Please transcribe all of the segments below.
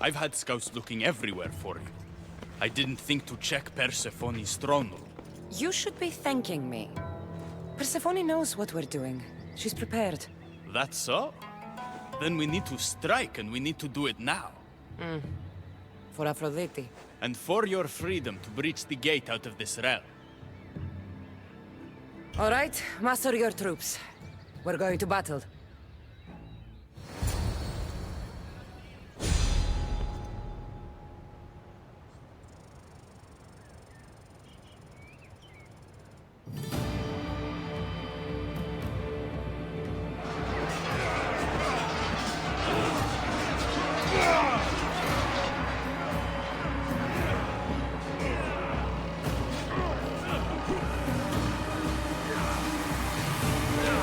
I've had scouts looking everywhere for you. I didn't think to check Persephone's throne room. You should be thanking me. Persephone knows what we're doing. She's prepared. That's so? Then we need to strike, and we need to do it now. For Aphrodite. And for your freedom to breach the gate out of this realm. All right, muster your troops. We're going to battle.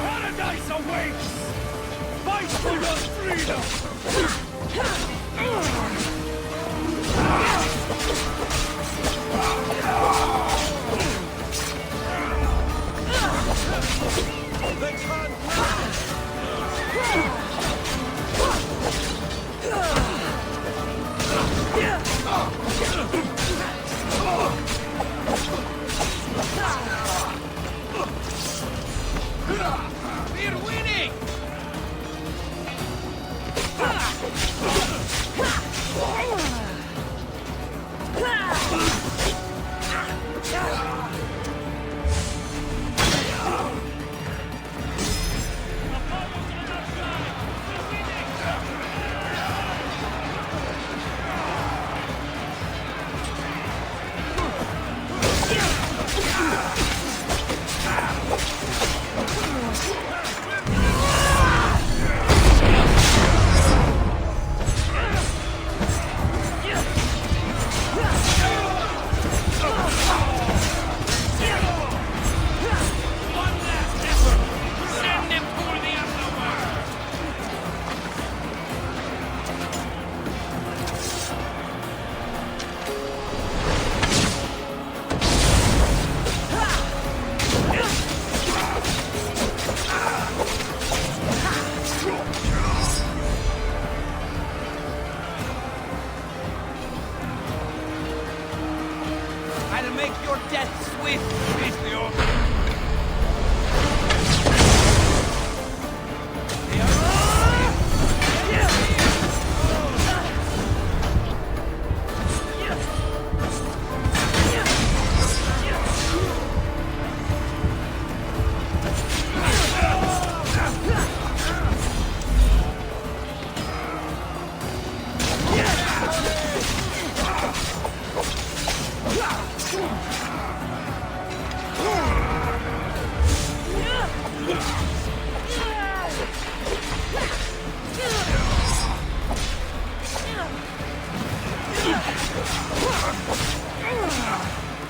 Paradise awaits! Fight for your freedom! Let's We're winning! I'll make your death swift, Patriot!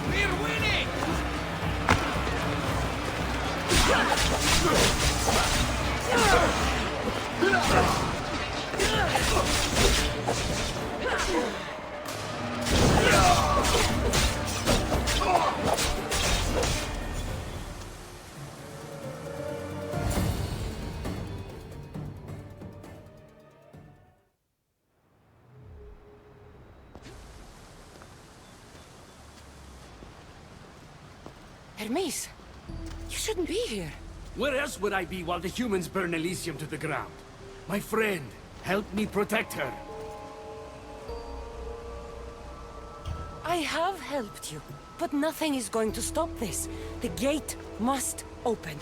We're winning! Hermes, you shouldn't be here. Where else would I be while the humans burn Elysium to the ground? My friend, help me protect her. I have helped you, but nothing is going to stop this. The gate must open.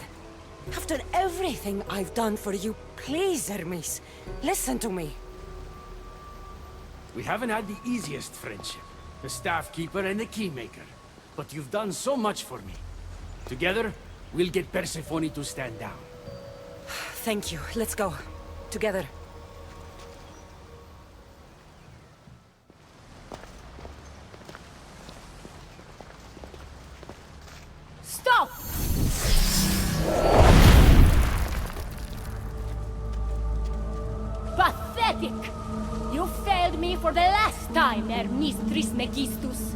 After everything I've done for you, please, Hermes, listen to me. We haven't had the easiest friendship. The Staff Keeper and the Keymaker. But you've done so much for me. Together, we'll get Persephone to stand down. Thank you. Let's go. Together. Stop! Pathetic! You failed me for the last time, Hermes Trismegistus.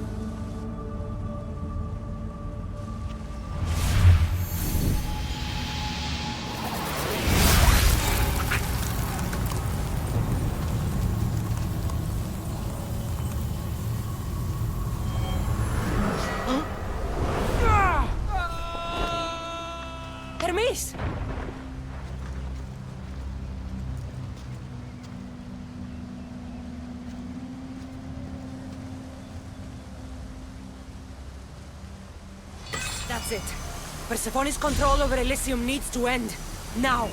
That's it. Persephone's control over Elysium needs to end. Now!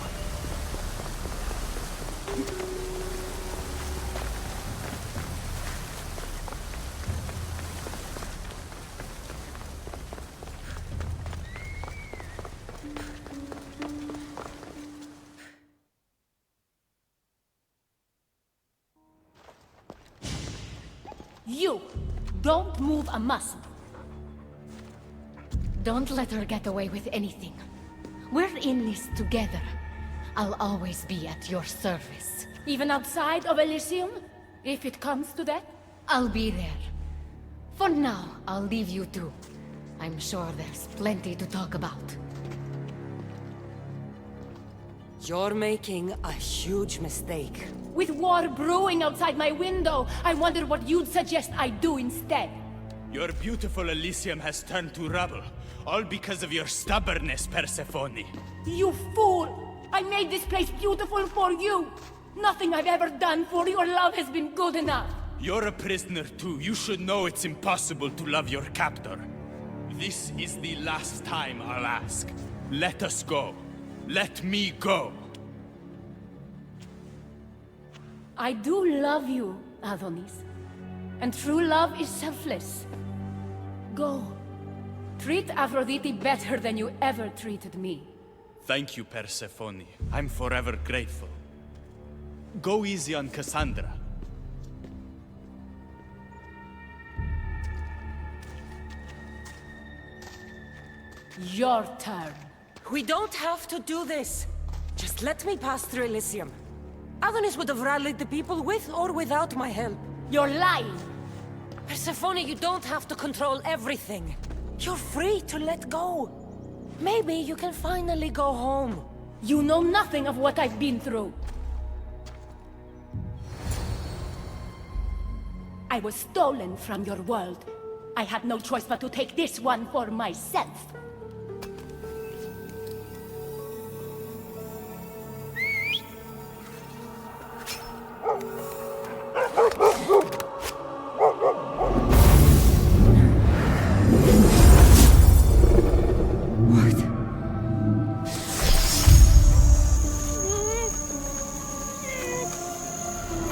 You! Don't move a muscle. Don't let her get away with anything. We're in this together. I'll always be at your service. Even outside of Elysium? If it comes to that? I'll be there. For now, I'll leave you two. I'm sure there's plenty to talk about. You're making a huge mistake. With war brewing outside my window, I wonder what you'd suggest I do instead. Your beautiful Elysium has turned to rubble, all because of your stubbornness, Persephone. You fool! I made this place beautiful for you! Nothing I've ever done for your love has been good enough! You're a prisoner too. You should know it's impossible to love your captor. This is the last time I'll ask. Let us go. Let me go. I do love you, Adonis. And true love is selfless. Go. Treat Aphrodite better than you ever treated me. Thank you, Persephone. I'm forever grateful. Go easy on Cassandra. Your turn. We don't have to do this. Just let me pass through Elysium. Adonis would have rallied the people with or without my help. You're lying. Persephone, you don't have to control everything. You're free to let go. Maybe you can finally go home. You know nothing of what I've been through. I was stolen from your world. I had no choice but to take this one for myself.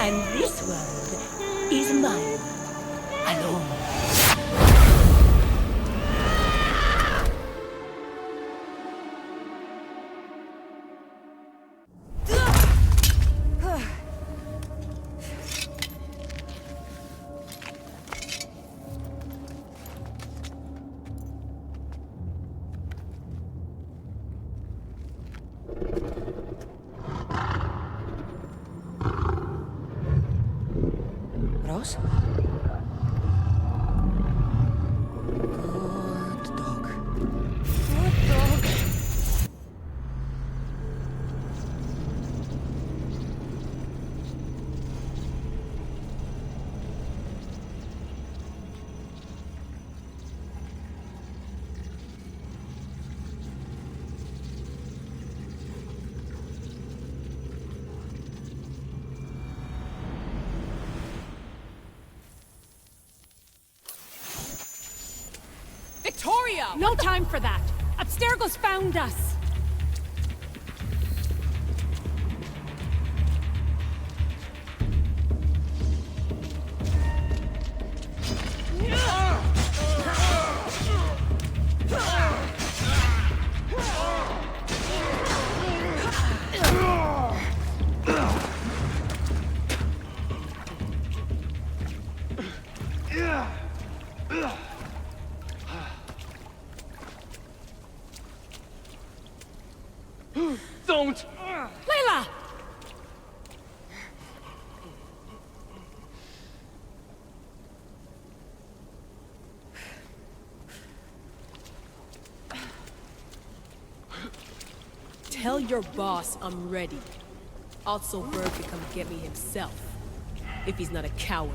And this world is mine, alone. Rose? Good dog. Good dog. Victoria! No time for that! Abstergo's found us! Don't! Layla! Tell your boss I'm ready. Also, Bird can come get me himself. If he's not a coward.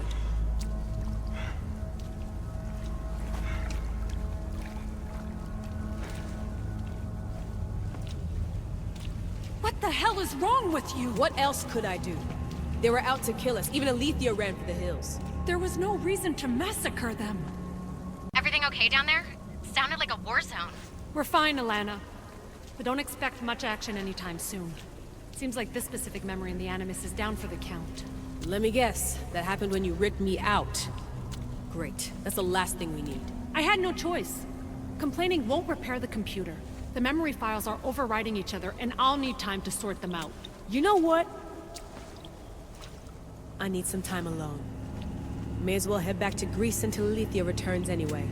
What the hell is wrong with you? What else could I do? They were out to kill us. Even Alethea ran for the hills. There was no reason to massacre them. Everything okay down there? Sounded like a war zone. We're fine, Alana. But don't expect much action anytime soon. Seems like this specific memory in the Animus is down for the count. Let me guess. That happened when you ripped me out. Great. That's the last thing we need. I had no choice. Complaining won't repair the computer. The memory files are overriding each other, and I'll need time to sort them out. You know what? I need some time alone. May as well head back to Greece until Alethea returns anyway.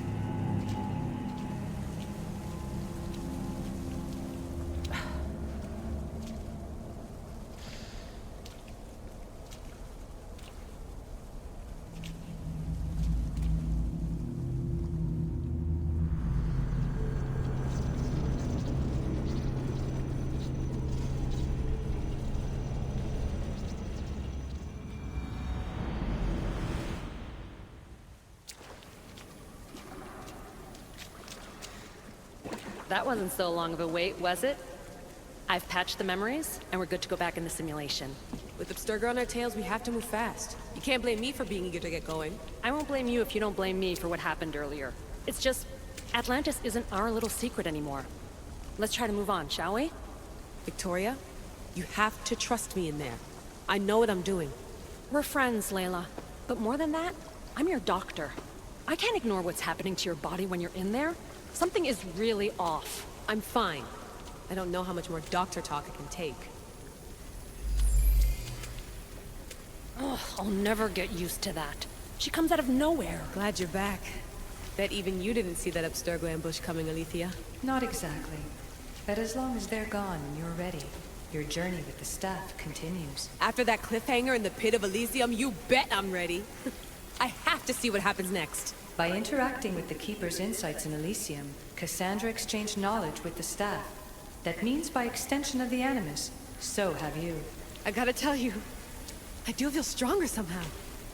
That wasn't so long of a wait, was it? I've patched the memories, and we're good to go back in the simulation. With Abstergo on our tails, we have to move fast. You can't blame me for being eager to get going. I won't blame you if you don't blame me for what happened earlier. It's just, Atlantis isn't our little secret anymore. Let's try to move on, shall we? Victoria, you have to trust me in there. I know what I'm doing. We're friends, Layla. But more than that, I'm your doctor. I can't ignore what's happening to your body when you're in there. Something is really off. I'm fine. I don't know how much more doctor talk I can take. Ugh, I'll never get used to that. She comes out of nowhere. Glad you're back. Bet even you didn't see that Abstergo ambush coming, Alethea. Not exactly. But as long as they're gone and you're ready, your journey with the staff continues. After that cliffhanger in the pit of Elysium, you bet I'm ready. I have to see what happens next. By interacting with the Keeper's insights in Elysium, Cassandra exchanged knowledge with the staff. That means by extension of the Animus, so have you. I gotta tell you, I do feel stronger somehow.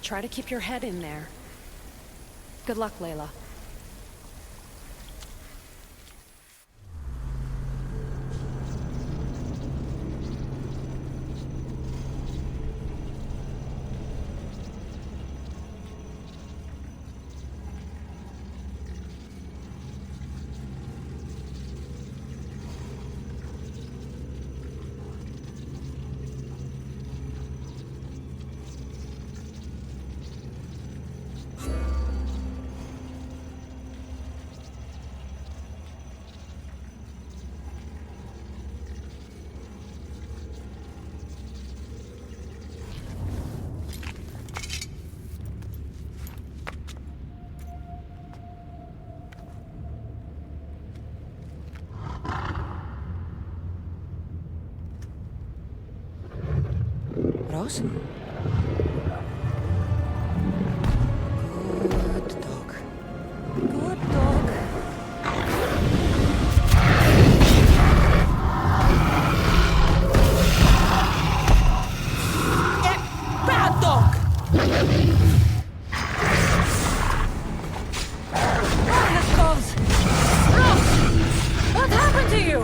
Try to keep your head in there. Good luck, Layla. Ross? Good dog. Good dog. Bad dog! What has caused? Ross! What happened to you?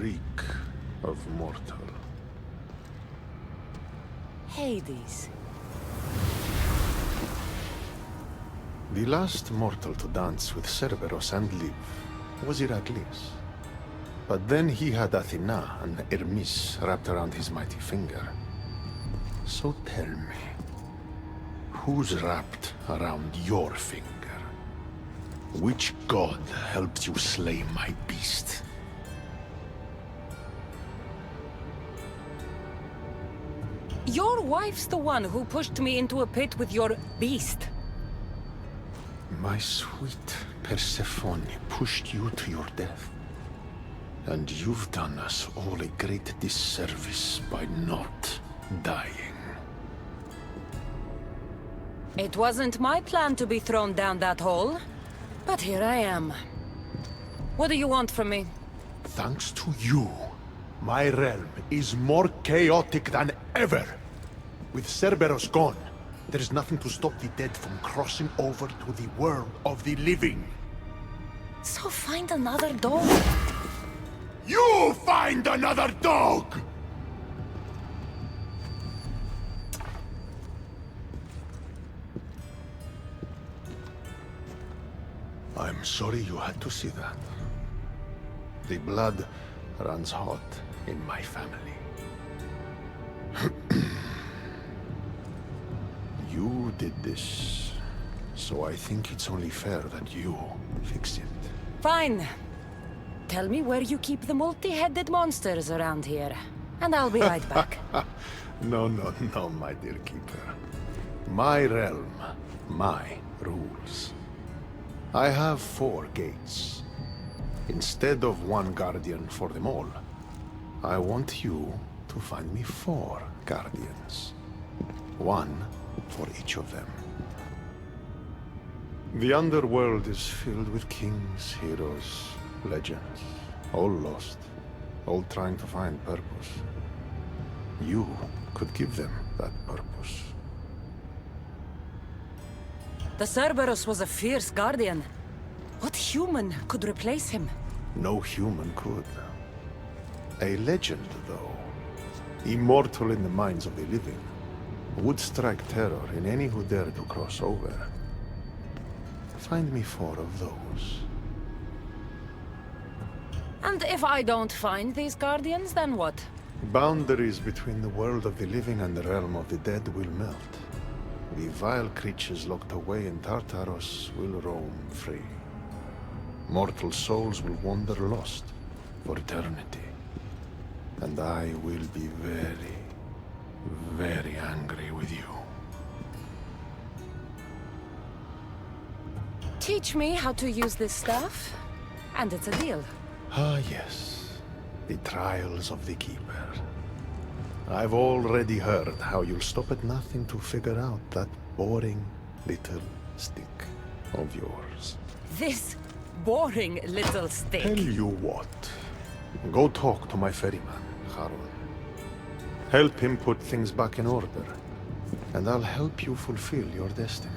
reek of mortal. Hades. The last mortal to dance with Cerberus and live was Heracles. But then he had Athena and Hermes wrapped around his mighty finger. So tell me, who's wrapped around your finger? Which god helped you slay my beast? Your wife's the one who pushed me into a pit with your beast. My sweet Persephone pushed you to your death. And you've done us all a great disservice by not dying. It wasn't my plan to be thrown down that hole, but here I am. What do you want from me? Thanks to you, my realm is more chaotic than ever. With Cerberus gone, there is nothing to stop the dead from crossing over to the world of the living. So find another dog. You find another dog! I'm sorry you had to see that. The blood runs hot in my family. You did this, so I think it's only fair that you fix it. Fine. Tell me where you keep the multi-headed monsters around here, and I'll be right back. No, my dear keeper. My realm, my rules. I have 4 gates. Instead of 1 guardian for them all, I want you to find me 4 guardians. 1 for each of them. The underworld is filled with kings, heroes, legends, all lost, all trying to find purpose. You could give them that purpose. The Cerberus was a fierce guardian. What human could replace him? No human could. A legend, though, immortal in the minds of the living, would strike terror in any who dare to cross over. Find me 4 of those. And if I don't find these guardians, then what? Boundaries between the world of the living and the realm of the dead will melt. The vile creatures locked away in Tartarus will roam free. Mortal souls will wander lost for eternity. And I will be very, very angry with you. Teach me how to use this staff, and it's a deal. Ah, yes. The trials of the Keeper. I've already heard how you'll stop at nothing to figure out that boring little stick of yours. This boring little stick. Tell you what. Go talk to my ferryman, Harun. Help him put things back in order, and I'll help you fulfill your destiny.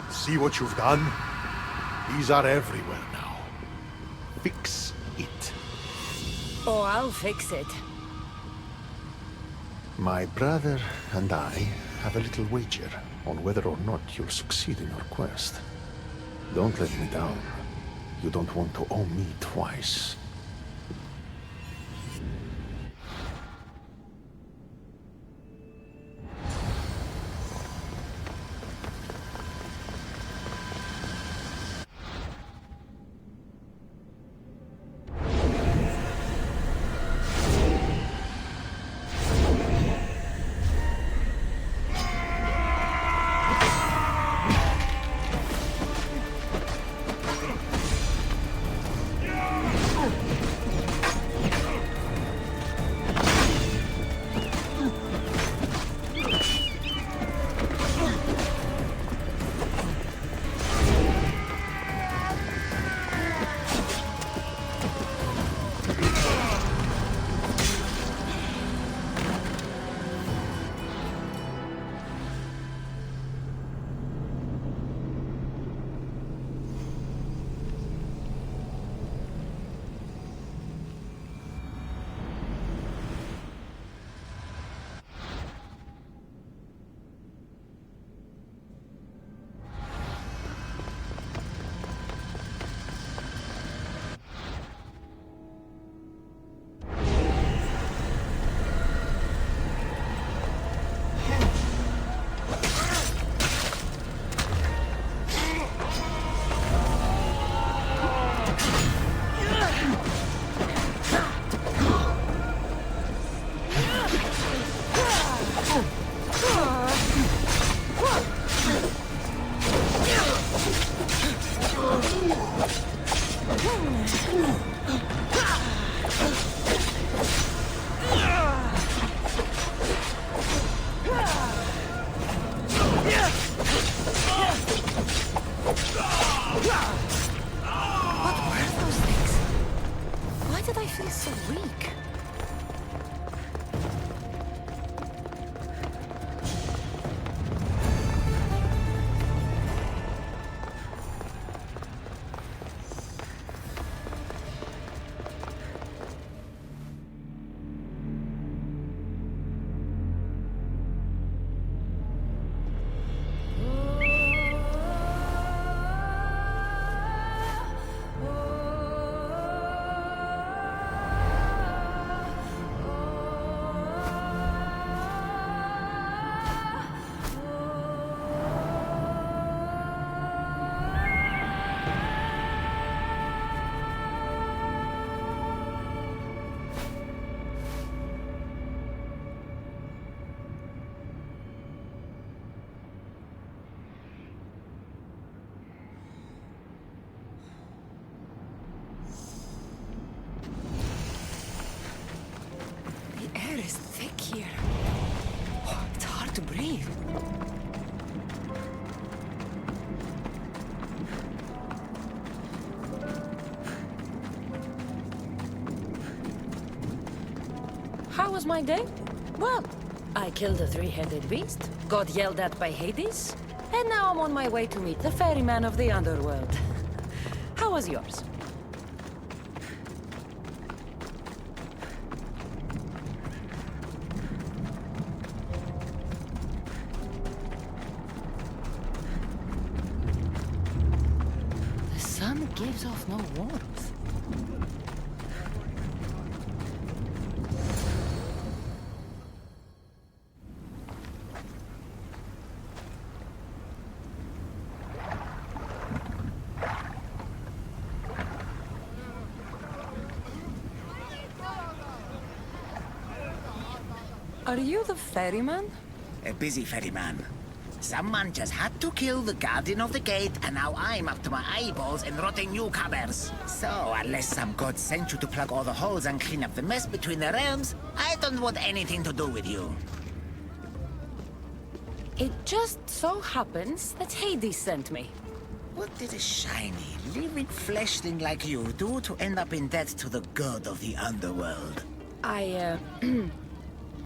See what you've done? These are everywhere now. Fix it. Oh, I'll fix it. My brother and I have a little wager on whether or not you'll succeed in your quest. Don't let me down. You don't want to owe me twice. What were those things? Why did I feel so weak? The air is thick here. Oh, it's hard to breathe. How was my day? Well, I killed a three-headed beast, got yelled at by Hades, and now I'm on my way to meet the ferryman of the underworld. How was yours? The sun gives off no warmth. Are you the ferryman? A busy ferryman. Someone just had to kill the guardian of the gate, and now I'm up to my eyeballs in rotting newcomers. So, unless some god sent you to plug all the holes and clean up the mess between the realms, I don't want anything to do with you. It just so happens that Hades sent me. What did a shiny, living fleshling like you do to end up in debt to the god of the underworld? I,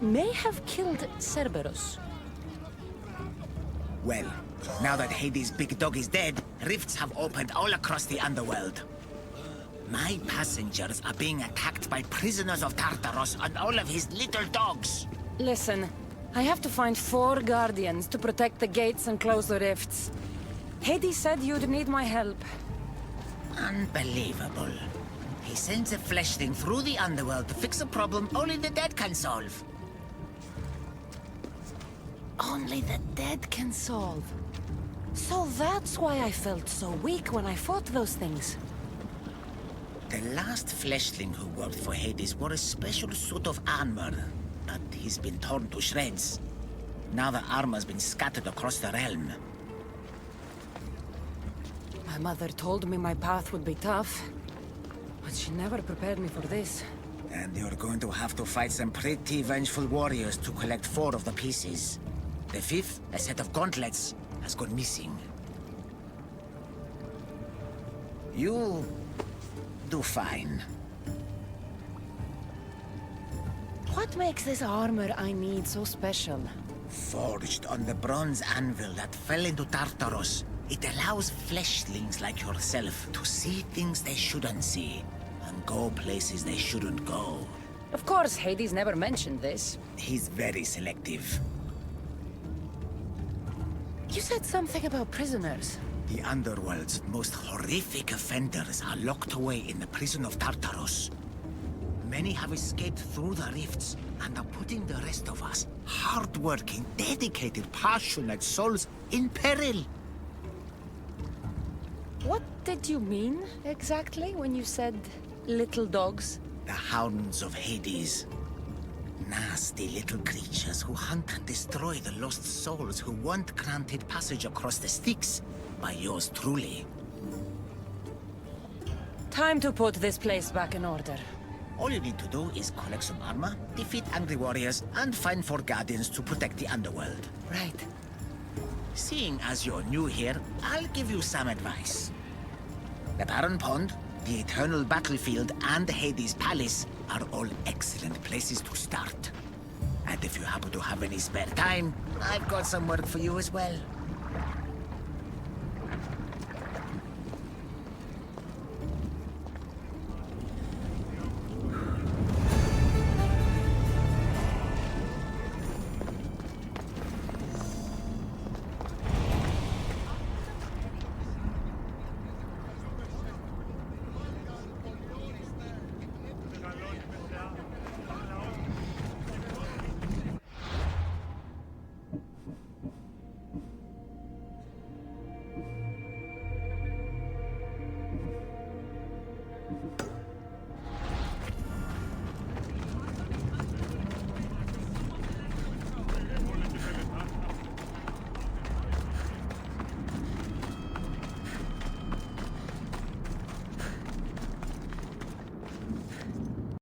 may have killed Cerberus. Well, now that Hades' big dog is dead, rifts have opened all across the underworld. My passengers are being attacked by prisoners of Tartaros and all of his little dogs. Listen, I have to find 4 guardians to protect the gates and close the rifts. Hades said you'd need my help. Unbelievable. He sends a fleshling through the underworld to fix a problem only the dead can solve. Only the dead can solve. So that's why I felt so weak when I fought those things. The last fleshling who worked for Hades wore a special suit of armor, but he's been torn to shreds. Now the armor's been scattered across the realm. My mother told me my path would be tough, but she never prepared me for this. And you're going to have to fight some pretty vengeful warriors to collect 4 of the pieces. The 5th, a set of gauntlets, has gone missing. You'll do fine. What makes this armor I need so special? Forged on the bronze anvil that fell into Tartaros, it allows fleshlings like yourself to see things they shouldn't see, and go places they shouldn't go. Of course, Hades never mentioned this. He's very selective. You said something about prisoners. The underworld's most horrific offenders are locked away in the prison of Tartaros. Many have escaped through the rifts and are putting the rest of us, hard-working, dedicated, passionate souls, in peril. What did you mean, exactly, when you said little dogs? The hounds of Hades. Nasty little creatures who hunt and destroy the lost souls who weren't granted passage across the Styx by yours truly. Time to put this place back in order. All you need to do is collect some armor, defeat angry warriors, and find 4 guardians to protect the underworld. Right. Seeing as you're new here, I'll give you some advice. The Baron Pond, the Eternal Battlefield, and Hades Palace are all excellent places to start. And if you happen to have any spare time, I've got some work for you as well.